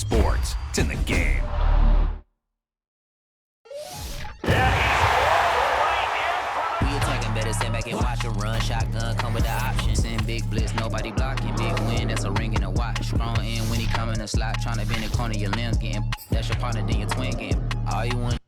Sports. It's in the game. We attacking, better stand back and watch a run. Shotgun come with the option. Send big blitz, nobody blocking. Big win, that's a ring and a watch. Strong in when he come in the slot. Tryna bend the corner, your limbs getting. That's your partner, then your twin game. All you want.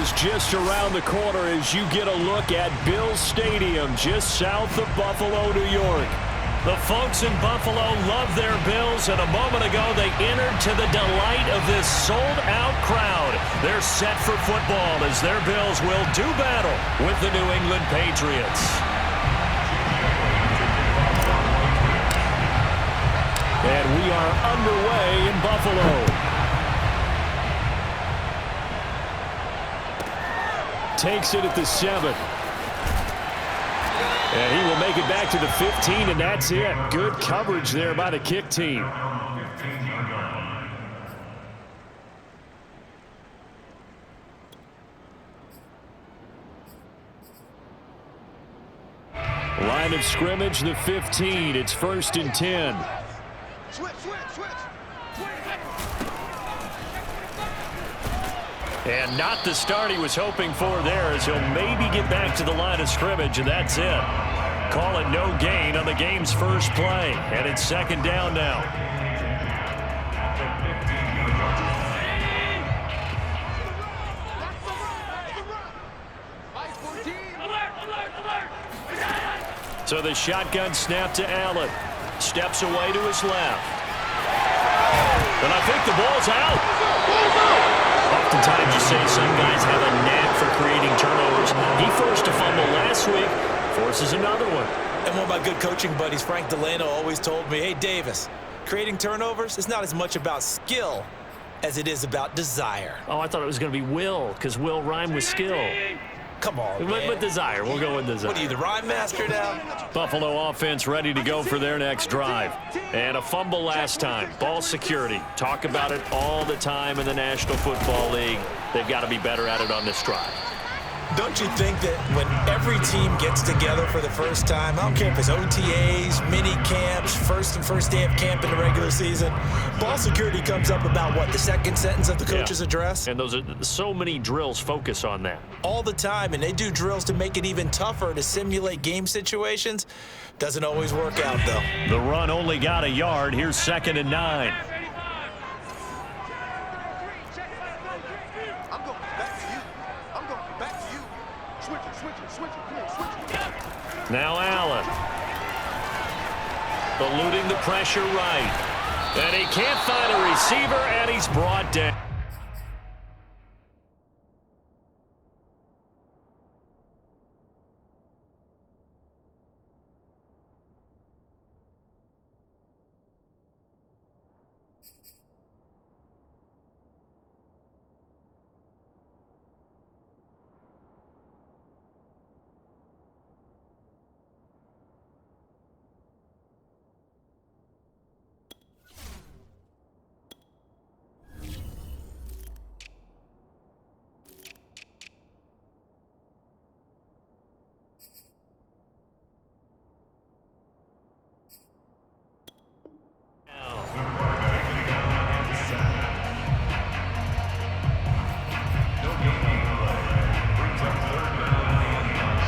is just around the corner as you get a look at Bills Stadium just south of Buffalo, New York. The folks in Buffalo love their Bills, and a moment ago they entered to the delight of this sold-out crowd. They're set for football as their Bills will do battle with the New England Patriots. And we are underway in Buffalo. Takes it at the 7. And he will make it back to the 15, and that's it. Good coverage there by the kick team. Line of scrimmage, the 15. It's 1st and 10. And not the start he was hoping for there, as he'll maybe get back to the line of scrimmage, and that's it. Call it no gain on the game's first play, and it's 2nd down now. So the shotgun snap to Allen. Steps away to his left. And I think the ball's out. Oftentimes you say some guys have a knack for creating turnovers. He forced a fumble last week, forces another one. And one of my good coaching buddies, Frank Delano, always told me, hey, Davis, creating turnovers is not as much about skill as it is about desire. Oh, I thought it was going to be will, because will rhyme with skill. Come on, man. With desire. We'll go with desire. What are you, the rhyme master now? Buffalo offense ready to go for their next drive. And a fumble last time. Ball security. Talk about it all the time in the National Football League. They've got to be better at it on this drive. Don't you think that when every team gets together for the first time, I don't care if it's OTAs, mini camps, first day of camp in the regular season, ball security comes up about what, the second sentence of the coach's address? And those are so many drills focus on that. All the time, and they do drills to make it even tougher to simulate game situations. Doesn't always work out, though. The run only got a yard. Here's 2nd and 9. Now Allen. Eluding the pressure right. And he can't find a receiver, and he's brought down.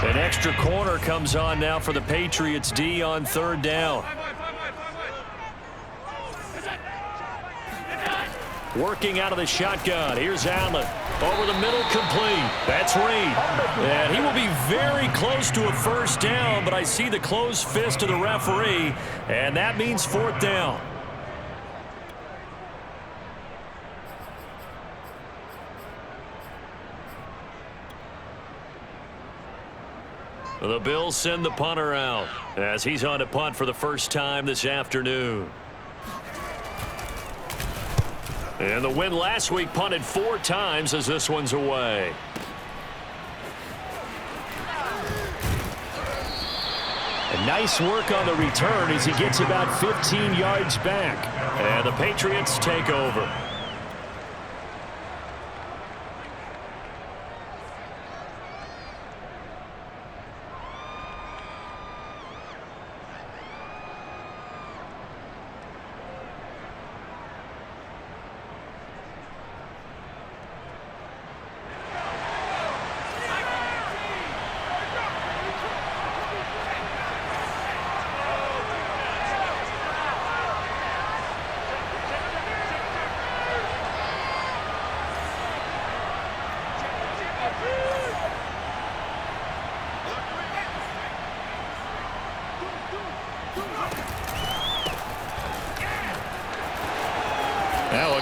An extra corner comes on now for the Patriots D on 3rd down. Working out of the shotgun. Here's Allen. Over the middle, complete. That's Reed. And he will be very close to a 1st down, but I see the closed fist of the referee, and that means 4th down. The Bills send the punter out as he's on to punt for the first time this afternoon. And the win last week punted 4 times as this one's away. And nice work on the return as he gets about 15 yards back. And the Patriots take over.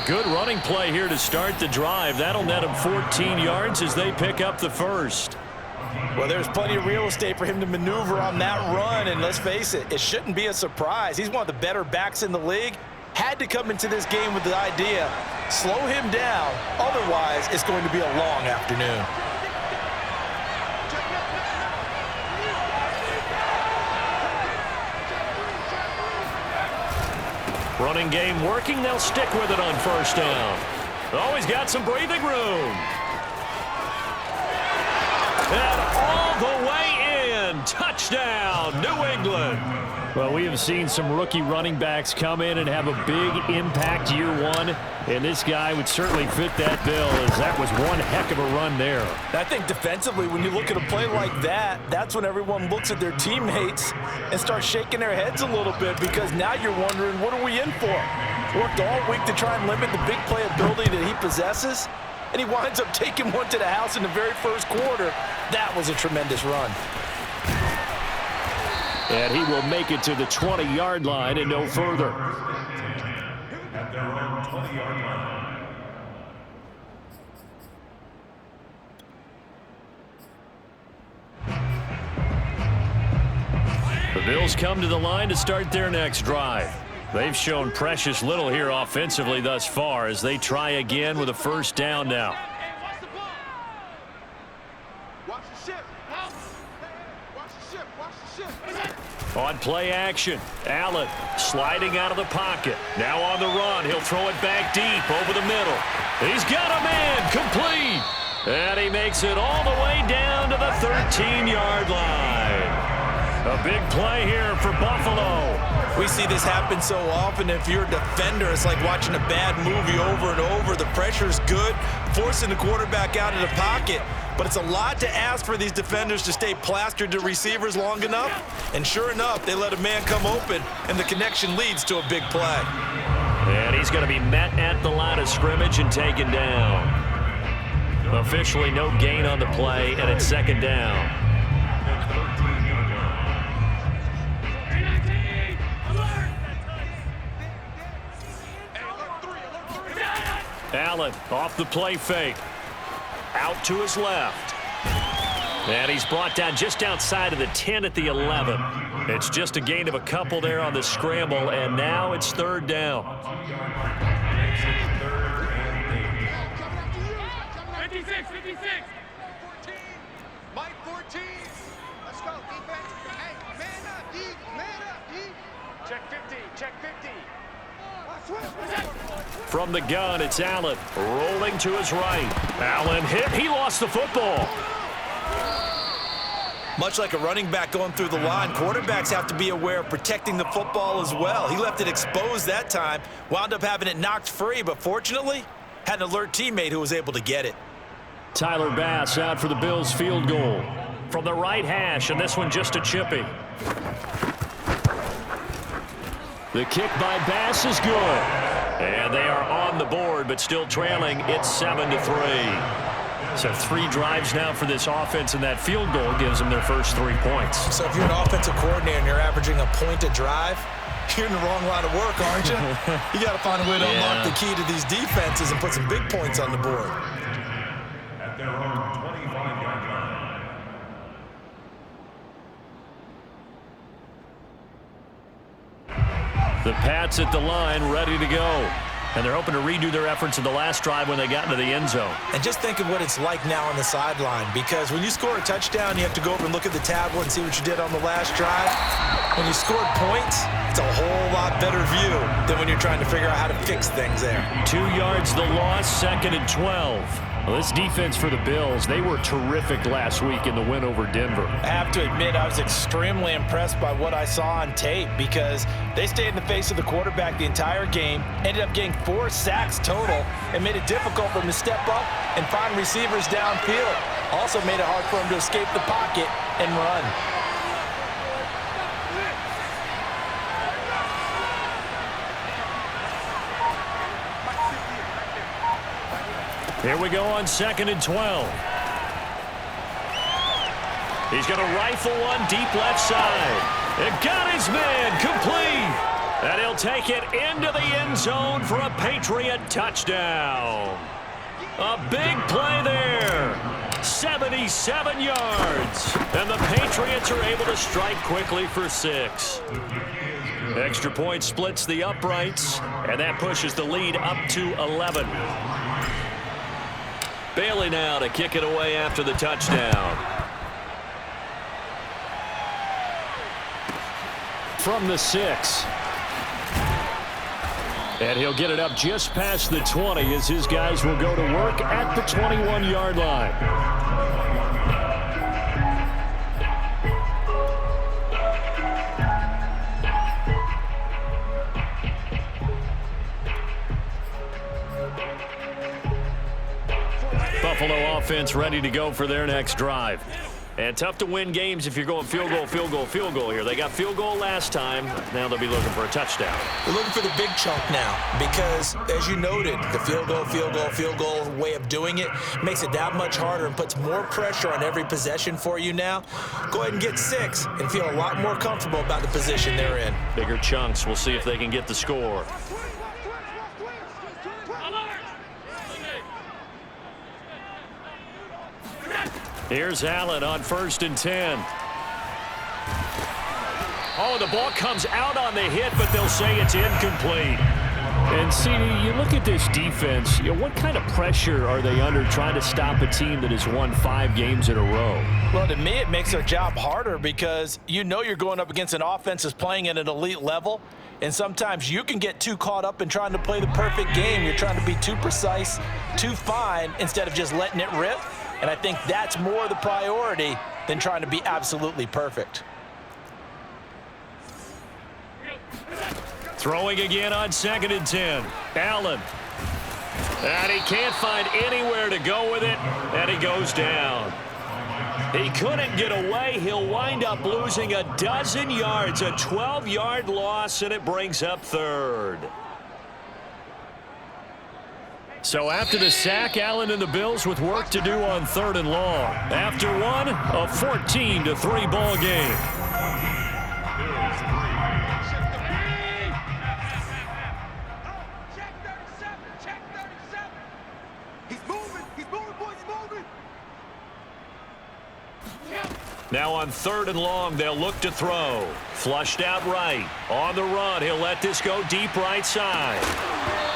good running play here to start the drive. That'll net him 14 yards as they pick up the first. Well, there's plenty of real estate for him to maneuver on that run, and let's face it, it shouldn't be a surprise. He's one of the better backs in the league. Had to come into this game with the idea, slow him down, otherwise it's going to be a long afternoon. Running game working, they'll stick with it on first down. Always got some breathing room. And all the way in. Touchdown, New England. Well, we have seen some rookie running backs come in and have a big impact year one, and this guy would certainly fit that bill, as that was one heck of a run there. I think defensively, when you look at a play like that, that's when everyone looks at their teammates and starts shaking their heads a little bit, because now you're wondering, what are we in for? Worked all week to try and limit the big play ability that he possesses, and he winds up taking one to the house in the very first quarter. That was a tremendous run. And he will make it to the 20-yard line and no further. The Bills come to the line to start their next drive. They've shown precious little here offensively thus far as they try again with a first down now. On play action, Allen sliding out of the pocket. Now on the run, he'll throw it back deep over the middle. He's got a man, complete. And he makes it all the way down to the 13-yard line. A big play here for Buffalo. We see this happen so often. If you're a defender, it's like watching a bad movie over and over. The pressure's good, forcing the quarterback out of the pocket. But it's a lot to ask for these defenders to stay plastered to receivers long enough. And sure enough, they let a man come open, and the connection leads to a big play. And he's going to be met at the line of scrimmage and taken down. Officially no gain on the play, and it's second down. Allen off the play fake. Out to his left. And he's brought down just outside of the 10 at the 11. It's just a gain of a couple there on the scramble, and now it's third down. 56. 14. Mike 14. Let's go, defense. Hey, man up, D. Man up, D. Check 50. Check 50. From the gun, it's Allen rolling to his right. Allen hit. He lost the football. Much like a running back going through the line, quarterbacks have to be aware of protecting the football as well. He left it exposed that time, wound up having it knocked free, but fortunately, had an alert teammate who was able to get it. Tyler Bass out for the Bills field goal. From the right hash, and this one just a chippy. The kick by Bass is good. And they are on the board, but still trailing. It's 7-3. So 3 drives now for this offense, and that field goal gives them their first 3 points. So if you're an offensive coordinator and you're averaging a point a drive, you're in the wrong line of work, aren't you? You got to find a way to unlock the key to these defenses and put some big points on the board. At their own 25-yard line. The Pats at the line, ready to go. And they're hoping to redo their efforts in the last drive when they got into the end zone. And just think of what it's like now on the sideline, because when you score a touchdown, you have to go over and look at the tablet and see what you did on the last drive. When you scored points, it's a whole lot better view than when you're trying to figure out how to fix things there. 2 yards the loss, 2nd and 12. Well, this defense for the Bills, they were terrific last week in the win over Denver. I have to admit, I was extremely impressed by what I saw on tape, because they stayed in the face of the quarterback the entire game, ended up getting 4 sacks total, and made it difficult for him to step up and find receivers downfield. Also made it hard for him to escape the pocket and run. Here we go on 2nd and 12. He's going to rifle one deep left side. And got his man complete. And he'll take it into the end zone for a Patriot touchdown. A big play there. 77 yards. And the Patriots are able to strike quickly for 6. Extra point splits the uprights, and that pushes the lead up to 11. Bailey now to kick it away after the touchdown. From the 6. And he'll get it up just past the 20 as his guys will go to work at the 21-yard line. Buffalo offense ready to go for their next drive. And tough to win games if you're going field goal, field goal, field goal here. They got field goal last time. Now they'll be looking for a touchdown. They're looking for the big chunk now because, as you noted, the field goal, field goal, field goal way of doing it makes it that much harder and puts more pressure on every possession for you now. Go ahead and get 6 and feel a lot more comfortable about the position they're in. Bigger chunks. We'll see if they can get the score. Here's Allen on 1st and 10. Oh, the ball comes out on the hit, but they'll say it's incomplete. And, CD, you look at this defense, what kind of pressure are they under trying to stop a team that has won 5 games in a row? Well, to me, it makes their job harder because you know you're going up against an offense that's playing at an elite level, and sometimes you can get too caught up in trying to play the perfect game. You're trying to be too precise, too fine, instead of just letting it rip. And I think that's more the priority than trying to be absolutely perfect. Throwing again on 2nd and 10. Allen. And he can't find anywhere to go with it, and he goes down. He couldn't get away. He'll wind up losing a dozen yards, a 12-yard loss, and it brings up 3rd. So after the sack, Allen and the Bills with work to do on 3rd and long. After one, a 14-3 ball game. Now on 3rd and long, they'll look to throw. Flushed out right. On the run, he'll let this go deep right side.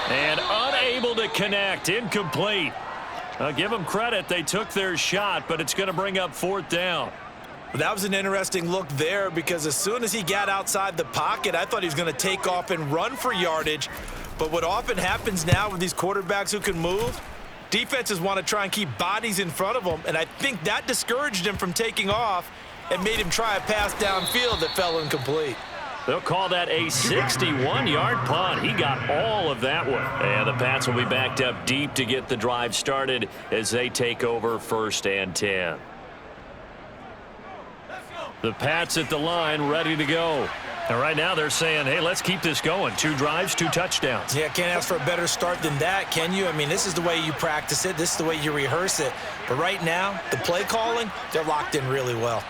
And unable to connect. Incomplete. I'll give them credit. They took their shot, but it's going to bring up 4th down. That was an interesting look there because as soon as he got outside the pocket, I thought he was going to take off and run for yardage. But what often happens now with these quarterbacks who can move, defenses want to try and keep bodies in front of them, and I think that discouraged him from taking off and made him try a pass downfield that fell incomplete. They'll call that a 61-yard punt. He got all of that one. And the Pats will be backed up deep to get the drive started as they take over 1st and 10. The Pats at the line ready to go. And right now they're saying, hey, let's keep this going. 2 drives, 2 touchdowns. Yeah, can't ask for a better start than that, can you? I mean, this is the way you practice it. This is the way you rehearse it. But right now, the play calling, they're locked in really well.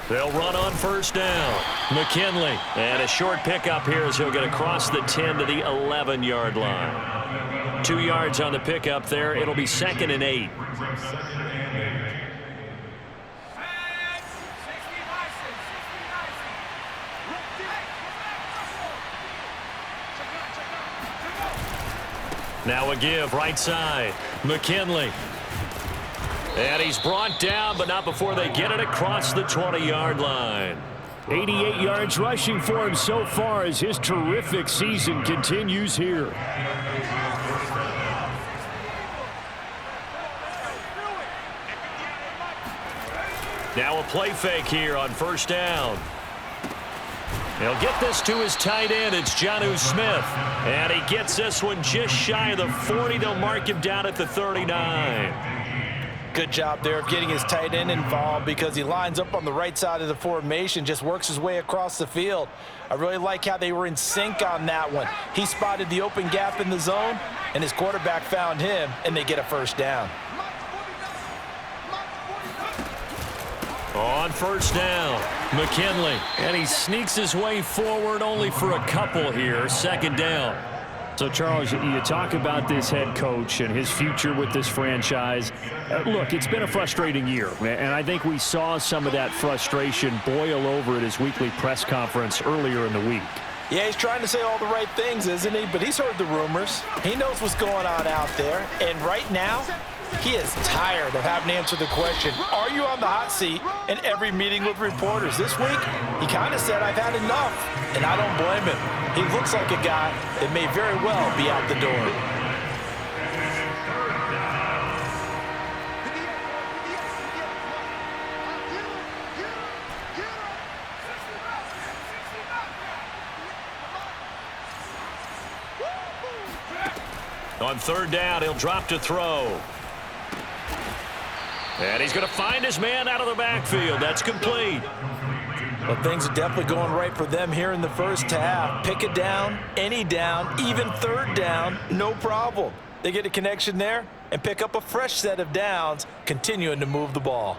They'll run on 1st down. McKinley. And a short pickup here as he'll get across the 10 to the 11-yard line. 2 yards on the pickup there. It'll be 2nd and 8. Now a give right side. McKinley. And he's brought down, but not before they get it across the 20-yard line. 88 yards rushing for him so far as his terrific season continues here. Now a play fake here on 1st down. He'll get this to his tight end. It's Jonnu Smith. And he gets this one just shy of the 40. They'll mark him down at the 39. Good job there of getting his tight end involved because he lines up on the right side of the formation, just works his way across the field. I really like how they were in sync on that one. He spotted the open gap in the zone, and his quarterback found him, and they get a 1st down. On first down, McKinley. And he sneaks his way forward only for a couple here. Second down. So, Charles, you talk about this head coach and his future with this franchise. Look, it's been a frustrating year, and I think we saw some of that frustration boil over at his weekly press conference earlier in the week. Yeah, he's trying to say all the right things, isn't he? But he's heard the rumors. He knows what's going on out there. And right now, he is tired of having to answer the question, are you on the hot seat in every meeting with reporters? This week, he kind of said, I've had enough, and I don't blame him. He looks like a guy that may very well be out the door. On third down, he'll drop to throw. And he's going to find his man out of the backfield. That's complete. Well, things are definitely going right for them here in the first half. Pick it down, any down, even third down, no problem. They get a connection there and pick up a fresh set of downs, continuing to move the ball.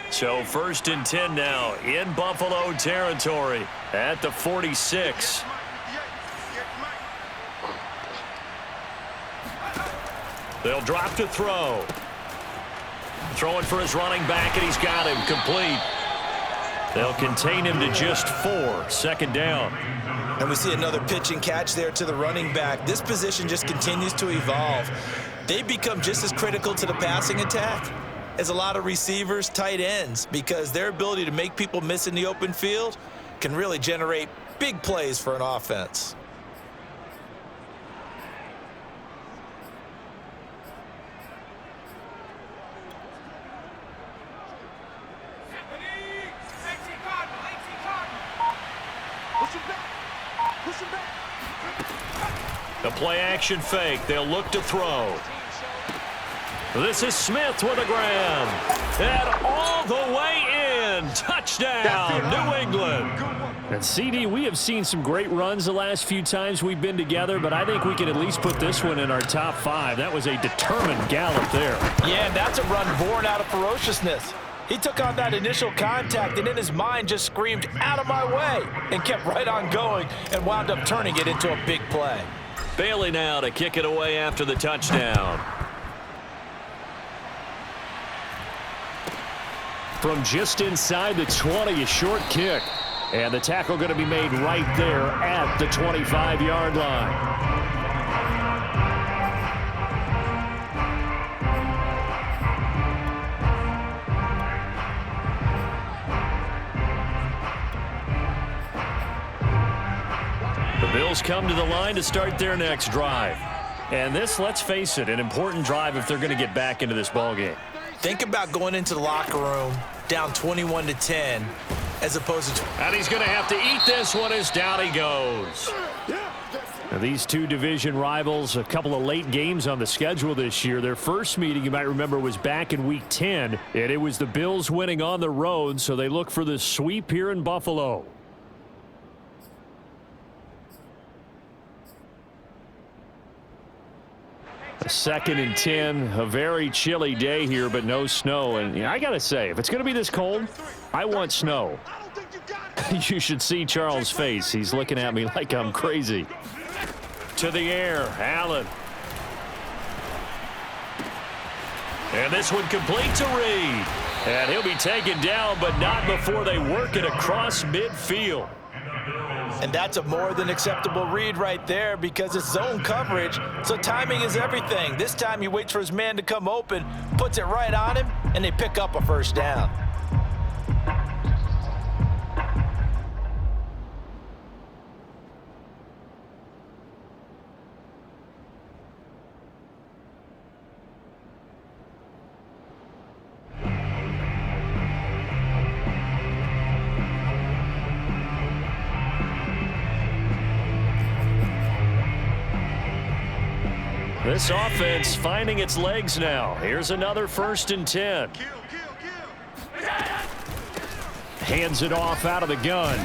So first and 10 now in Buffalo territory at the 46. They'll drop to throw. Throwing for his running back, and he's got him complete. They'll contain him to just 4. Second down. And we see another pitch and catch there to the running back. This position just continues to evolve. They become just as critical to the passing attack as a lot of receivers, tight ends, because their ability to make people miss in the open field can really generate big plays for an offense. The play-action fake. They'll look to throw. This is Smith with a grab. And all the way in. Touchdown, New England. And, CD, we have seen some great runs the last few times we've been together, but I think we can at least put this one in our top 5. That was a determined gallop there. Yeah, that's a run born out of ferociousness. He took on that initial contact and in his mind just screamed, out of my way, and kept right on going and wound up turning it into a big play. Bailey now to kick it away after the touchdown. From just inside the 20, a short kick. And the tackle going to be made right there at the 25-yard line. The Bills come to the line to start their next drive. And this, let's face it, an important drive if they're going to get back into this ballgame. Think about going into the locker room down 21-10 as opposed to... And he's going to have to eat this one as down he goes. Now, these two division rivals, a couple of late games on the schedule this year. Their first meeting, you might remember, was back in Week 10. And it was the Bills winning on the road, so they look for the sweep here in Buffalo. Second and 10, a very chilly day here, but no snow. And I got to say, if it's going to be this cold, I want snow. You should see Charles' face. He's looking at me like I'm crazy. To the air, Allen. And this one complete to Reed. And he'll be taken down, but not before they work it across midfield. And that's a more than acceptable read right there because it's zone coverage, so timing is everything. This time he waits for his man to come open, puts it right on him, and they pick up a first down. This offense finding its legs now. Here's another first and 10. Hands it off out of the gun.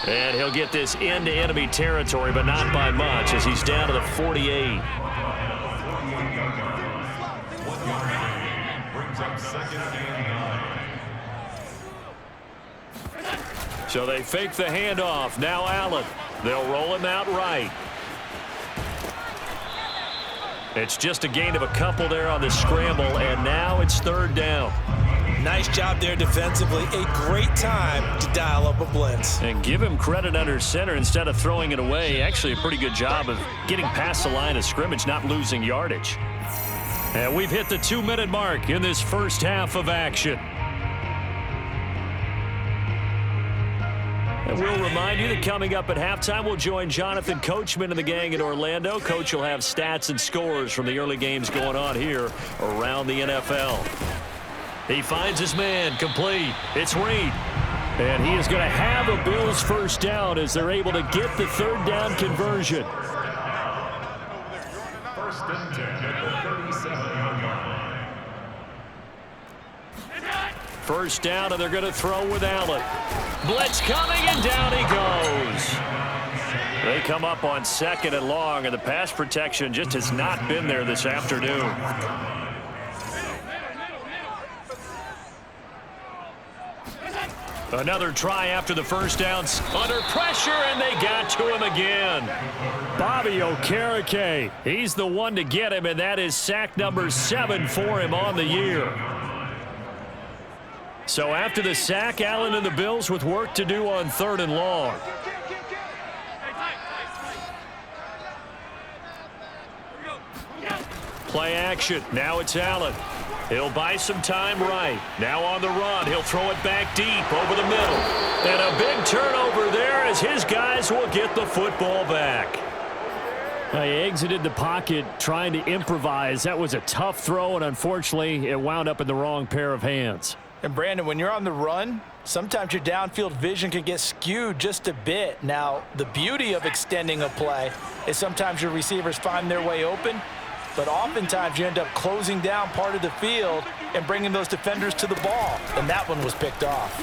And he'll get this into enemy territory, but not by much as he's down to the 48. Second and 9. So they fake the handoff. Now Allen. They'll roll him out right. It's just a gain of a couple there on the scramble, and now it's third down. Nice job there defensively. A great time to dial up a blitz. And give him credit under center instead of throwing it away. Actually a pretty good job of getting past the line of scrimmage, not losing yardage. And we've hit the 2-minute mark in this first half of action. And we'll remind you that coming up at halftime, we'll join Jonathan Coachman and the gang in Orlando. Coach will have stats and scores from the early games going on here around the NFL. He finds his man, complete. It's Reed. And he is going to have a Bills first down as they're able to get the third down conversion. First and 10 at the 37-yard line. First down, and they're going to throw with Allen. Blitz coming, and down he goes. They come up on second and long, and the pass protection just has not been there this afternoon. Another try after the first down. Under pressure, and they got to him again. Bobby Okereke, he's the one to get him, and that is sack number 7 for him on the year. So after the sack, Allen and the Bills with work to do on third and long. Play action. Now it's Allen. He'll buy some time right. Now on the run. He'll throw it back deep over the middle. And a big turnover there as his guys will get the football back. He exited the pocket trying to improvise. That was a tough throw, and unfortunately, it wound up in the wrong pair of hands. And Brandon, when you're on the run, sometimes your downfield vision can get skewed just a bit. Now, the beauty of extending a play is sometimes your receivers find their way open, but oftentimes you end up closing down part of the field and bringing those defenders to the ball, and that one was picked off.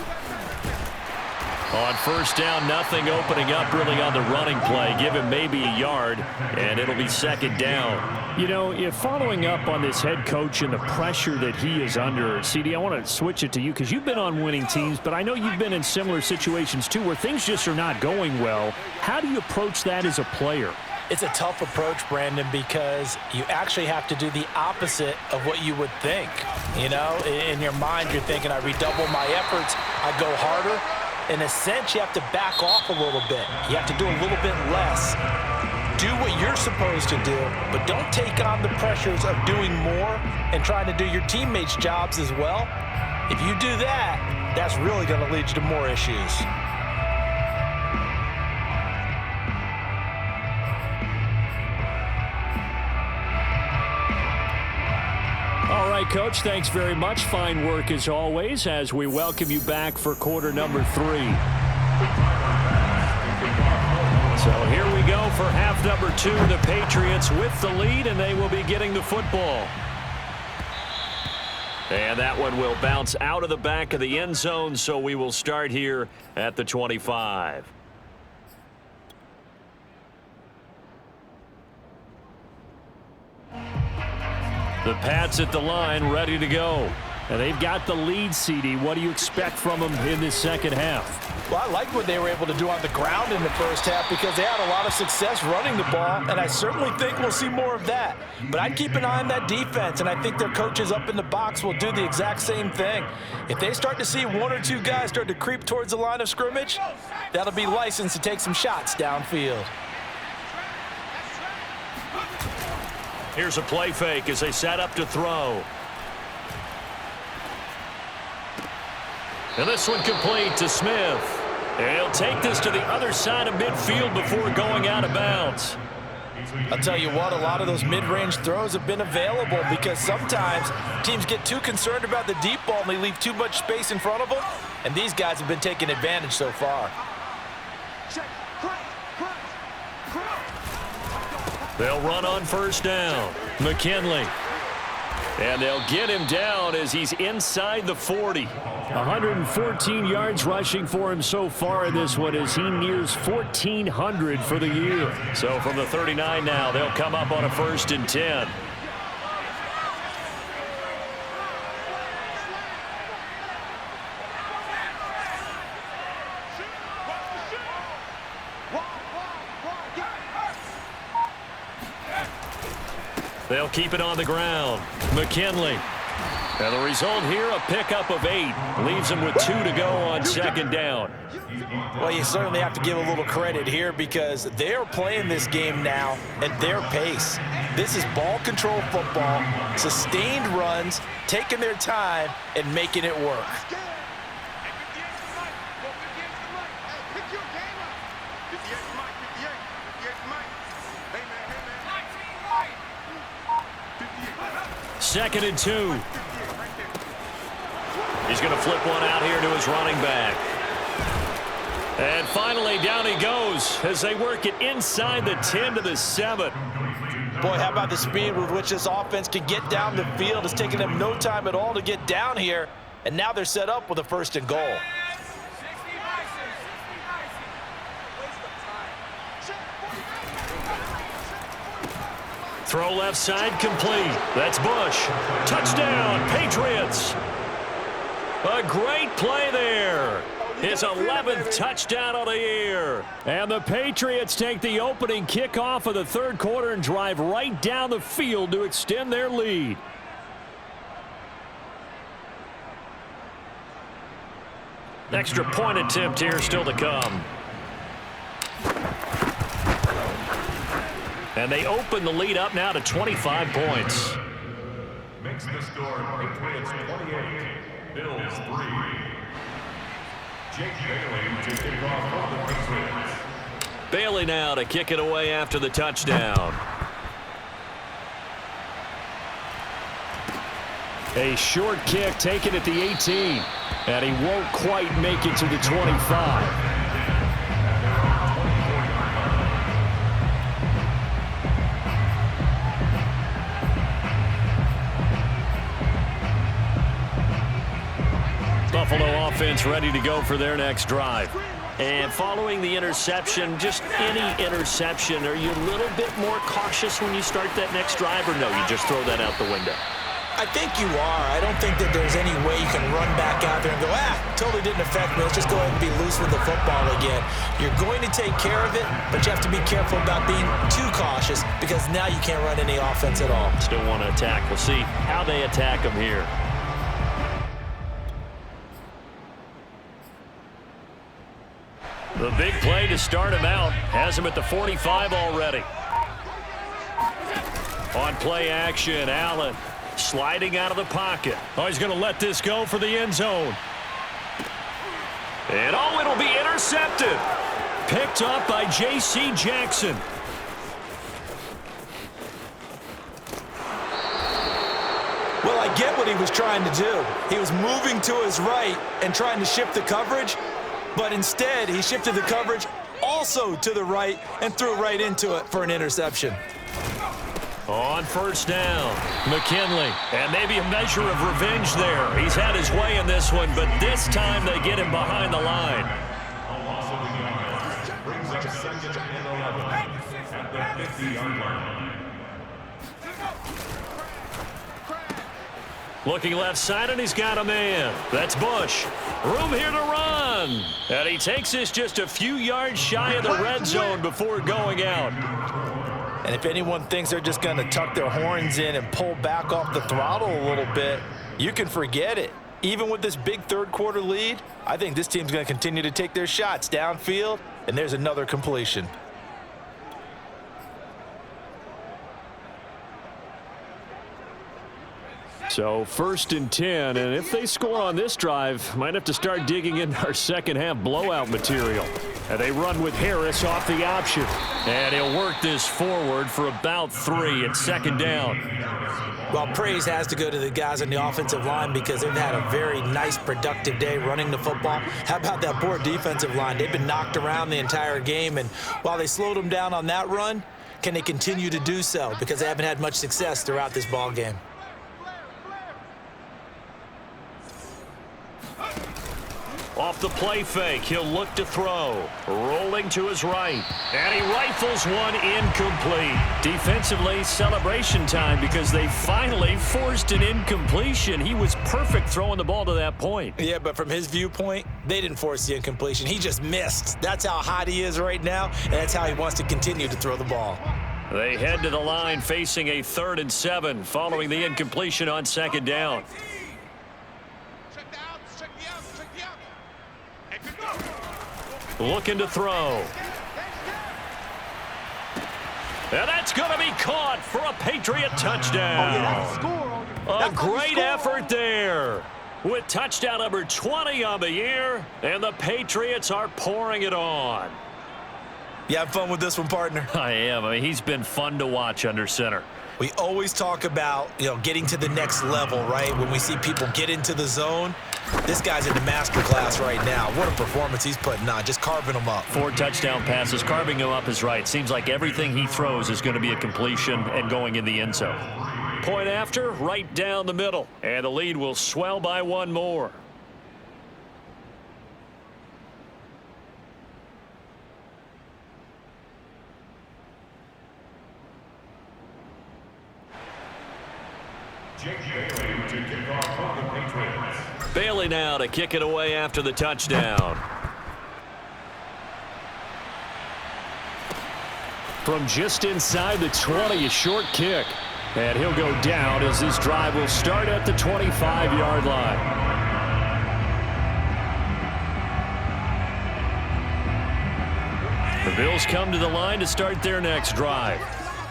On first down, nothing opening up really on the running play. Give him maybe a yard, and it'll be second down. You know, if following up on this head coach and the pressure that he is under, CD, I want to switch it to you because you've been on winning teams, but I know you've been in similar situations too where things just are not going well. How do you approach that as a player? It's a tough approach, Brandon, because you actually have to do the opposite of what you would think. You know, in your mind, you're thinking, I redouble my efforts, I go harder. In a sense, you have to back off a little bit. You have to do a little bit less. Do what you're supposed to do, but don't take on the pressures of doing more and trying to do your teammates' jobs as well. If you do that, that's really going to lead you to more issues. All right, Coach, thanks very much. Fine work as always as we welcome you back for quarter number 3. So here we go for half number 2. The Patriots with the lead, and they will be getting the football. And that one will bounce out of the back of the end zone, so we will start here at the 25. The Pats at the line, ready to go. And they've got the lead, CD. What do you expect from them in this second half? Well, I like what they were able to do on the ground in the first half because they had a lot of success running the ball, and I certainly think we'll see more of that. But I'd keep an eye on that defense, and I think their coaches up in the box will do the exact same thing. If they start to see 1 or 2 guys start to creep towards the line of scrimmage, that'll be licensed to take some shots downfield. Here's a play fake as they set up to throw. And this one complete to Smith. And he'll take this to the other side of midfield before going out of bounds. I'll tell you what, a lot of those mid-range throws have been available because sometimes teams get too concerned about the deep ball and they leave too much space in front of them, and these guys have been taking advantage so far. They'll run on first down. McKinley. And they'll get him down as he's inside the 40. 114 yards rushing for him so far in this one as he nears 1,400 for the year. So from the 39 now, they'll come up on a 1st and 10. They'll keep it on the ground. McKinley. And the result here, a pickup of 8. Leaves them with 2 to go on second down. Well, you certainly have to give a little credit here because they're playing this game now at their pace. This is ball control football, sustained runs, taking their time, and making it work. Second and 2. He's going to flip one out here to his running back. And finally, down he goes as they work it inside the 10 to the 7. Boy, how about the speed with which this offense can get down the field? It's taken them no time at all to get down here, and now they're set up with a 1st and goal. Throw left side complete. That's Bush. Touchdown, Patriots. A great play there. His 11th touchdown of the year. And the Patriots take the opening kickoff of the 3rd quarter and drive right down the field to extend their lead. Extra point attempt here still to come. And they open the lead up now to 25 points. Makes the score Patriots 28, Bills 3. Jake Bailey to kick off for the Patriots. Bailey now to kick it away after the touchdown. A short kick taken at the 18. And he won't quite make it to the 25. Buffalo offense ready to go for their next drive. And following the interception, just any interception, are you a little bit more cautious when you start that next drive, or no, you just throw that out the window? I think you are. I don't think that there's any way you can run back out there and go, totally didn't affect me. Let's just go ahead and be loose with the football again. You're going to take care of it, but you have to be careful about being too cautious because now you can't run any offense at all. Still want to attack. We'll see how they attack them here. The big play to start him out has him at the 45 already. On play action, Allen sliding out of the pocket. Oh, he's going to let this go for the end zone. And it'll be intercepted. Picked up by J.C. Jackson. Well, I get what he was trying to do. He was moving to his right and trying to shift the coverage, but instead he shifted the coverage also to the right and threw right into it for an interception. On first down, McKinley. And maybe a measure of revenge there. He's had his way in this one, but this time they get him behind the line. A loss of the yard brings up 2nd and 11 at the 50-yard line. Looking left side, and he's got a man. That's Bush. Room here to run. And he takes this just a few yards shy of the red zone before going out. And if anyone thinks they're just going to tuck their horns in and pull back off the throttle a little bit, you can forget it. Even with this big 3rd quarter lead, I think this team's going to continue to take their shots downfield, and there's another completion. So 1st and 10, and if they score on this drive, might have to start digging into our second half blowout material. And they run with Harris off the option. And he'll work this forward for about 3 at 2nd down. Well, praise has to go to the guys on the offensive line because they've had a very nice, productive day running the football. How about that poor defensive line? They've been knocked around the entire game, and while they slowed them down on that run, can they continue to do so? Because they haven't had much success throughout this ball game. Off the play fake, he'll look to throw. Rolling to his right. And he rifles one incomplete. Defensively, celebration time because they finally forced an incompletion. He was perfect throwing the ball to that point. Yeah, but from his viewpoint, they didn't force the incompletion. He just missed. That's how hot he is right now, and that's how he wants to continue to throw the ball. They head to the line facing a 3rd and 7 following the incompletion on 2nd down. Looking to throw. And that's going to be caught for a Patriot touchdown. A great effort there. With touchdown number 20 on the year, and the Patriots are pouring it on. You have fun with this one, partner? I am. I mean, he's been fun to watch under center. We always talk about, getting to the next level, right? When we see people get into the zone, this guy's in the master class right now. What a performance he's putting on, just carving them up. 4 touchdown passes. Carving him up is right. Seems like everything he throws is going to be a completion and going in the end zone. Point after, right down the middle. And the lead will swell by 1 more. Bailey now to kick it away after the touchdown. From just inside the 20, a short kick. And he'll go down as this drive will start at the 25-yard line. The Bills come to the line to start their next drive.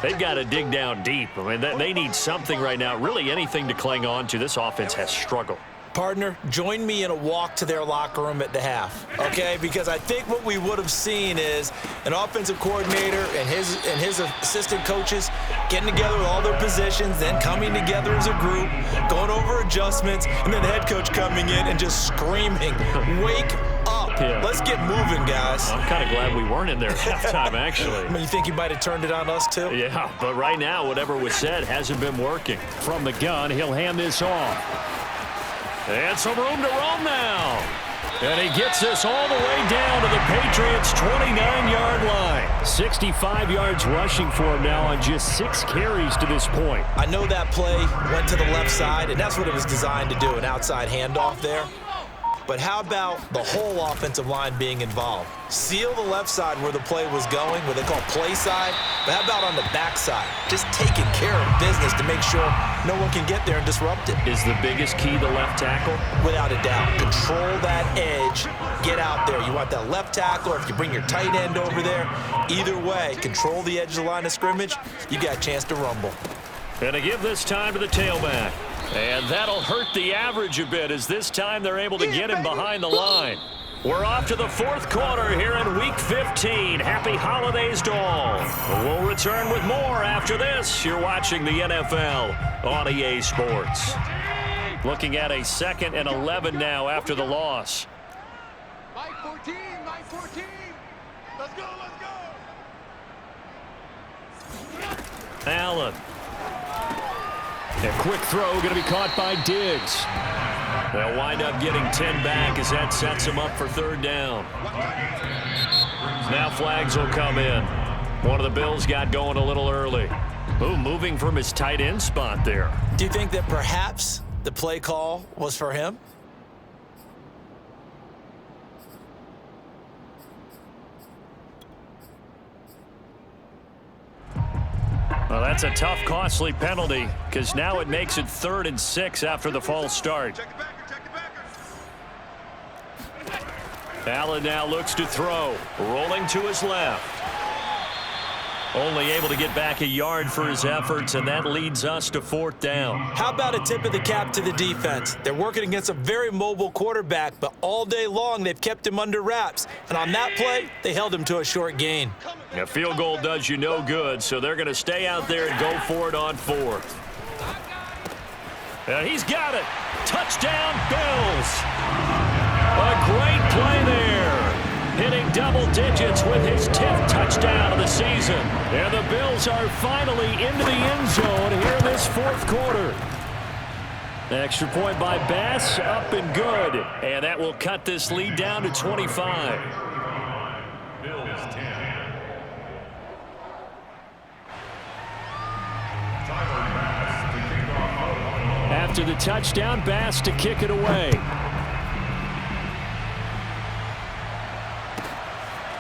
They've got to dig down deep. I mean, they need something right now, really anything to cling on to. This offense has struggled. Partner, join me in a walk to their locker room at the half, okay? Because I think what we would have seen is an offensive coordinator and his assistant coaches getting together with all their positions, then coming together as a group, going over adjustments, and then the head coach coming in and just screaming, "Wake up. Yeah. Let's get moving, guys." I'm kind of glad we weren't in there at halftime, actually. I mean, you think you might have turned it on us, too? Yeah, but right now, whatever was said hasn't been working. From the gun, he'll hand this off. And some room to roam now. And he gets this all the way down to the Patriots' 29-yard line. 65 yards rushing for him now on just 6 carries to this point. I know that play went to the left side, and that's what it was designed to do, an outside handoff there. But how about the whole offensive line being involved? Seal the left side where the play was going, what they call play side. But how about on the back side? Just taking care of business to make sure no one can get there and disrupt it. Is the biggest key the left tackle? Without a doubt. Control that edge. Get out there. You want that left tackle, or if you bring your tight end over there, either way, control the edge of the line of scrimmage, you got a chance to rumble. And to give this time to the tailback. And that'll hurt the average a bit as this time they're able to get him behind the line. We're off to the 4th quarter here in Week 15. Happy holidays to all. We'll return with more after this. You're watching the NFL on EA Sports. Looking at a 2nd and 11 now after the loss. Mike 14, Mike 14. Let's go, let's go. Allen. A quick throw going to be caught by Diggs. They'll wind up getting 10 back as that sets them up for 3rd down. Now flags will come in. One of the Bills got going a little early. Ooh, moving from his tight end spot there. Do you think that perhaps the play call was for him? Well, that's a tough, costly penalty because now it makes it 3rd and 6 after the false start. Allen now looks to throw, rolling to his left. Only able to get back a yard for his efforts, and that leads us to 4th down. How about a tip of the cap to the defense? They're working against a very mobile quarterback, but all day long they've kept him under wraps. And on that play, they held him to a short gain. A field goal does you no good, so they're going to stay out there and go for it on 4th. And he's got it. Touchdown, Bills. A great play there. Hitting double digits with his 10th touchdown of the season. And the Bills are finally into the end zone here in this 4th quarter. Extra point by Bass, up and good. And that will cut this lead down to 25. Bills 10. After the touchdown, Bass to kick it away.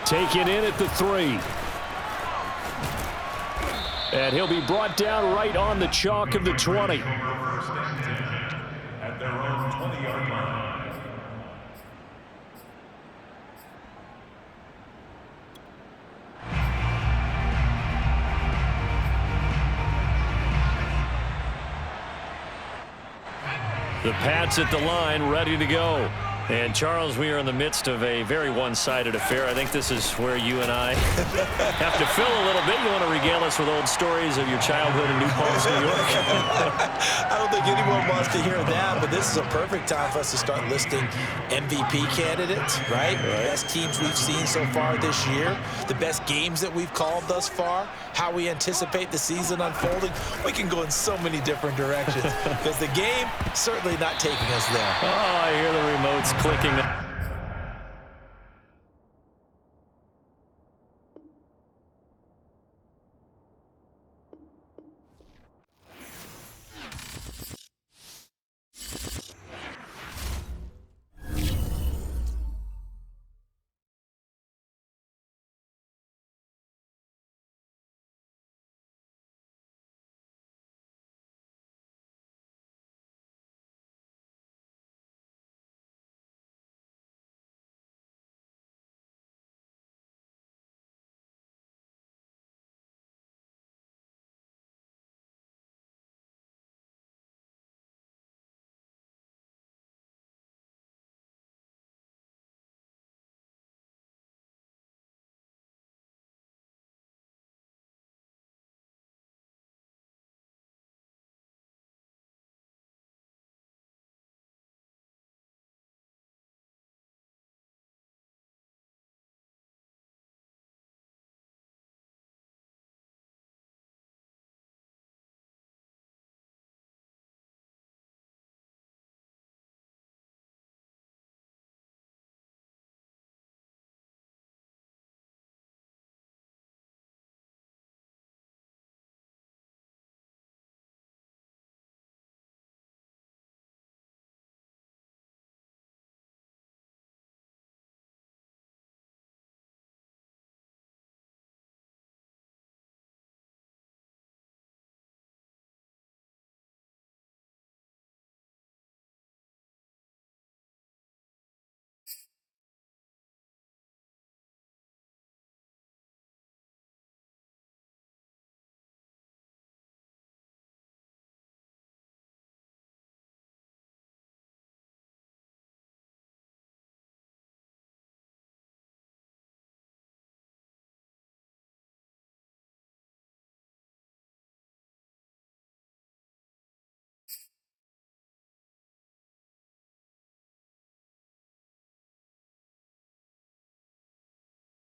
Taken in at the 3. And he'll be brought down right on the chalk of the 20. First and 10 at their own 20-yard line. The Pats at the line, ready to go. And, Charles, we are in the midst of a very one-sided affair. I think this is where you and I have to fill a little bit. You want to regale us with old stories of your childhood in New Paltz, New York? I don't think anyone wants to hear that, but this is a perfect time for us to start listing MVP candidates, right? The best teams we've seen so far this year, the best games that we've called thus far, how we anticipate the season unfolding. We can go in so many different directions because the game certainly not taking us there. Oh, I hear the remotes clicking.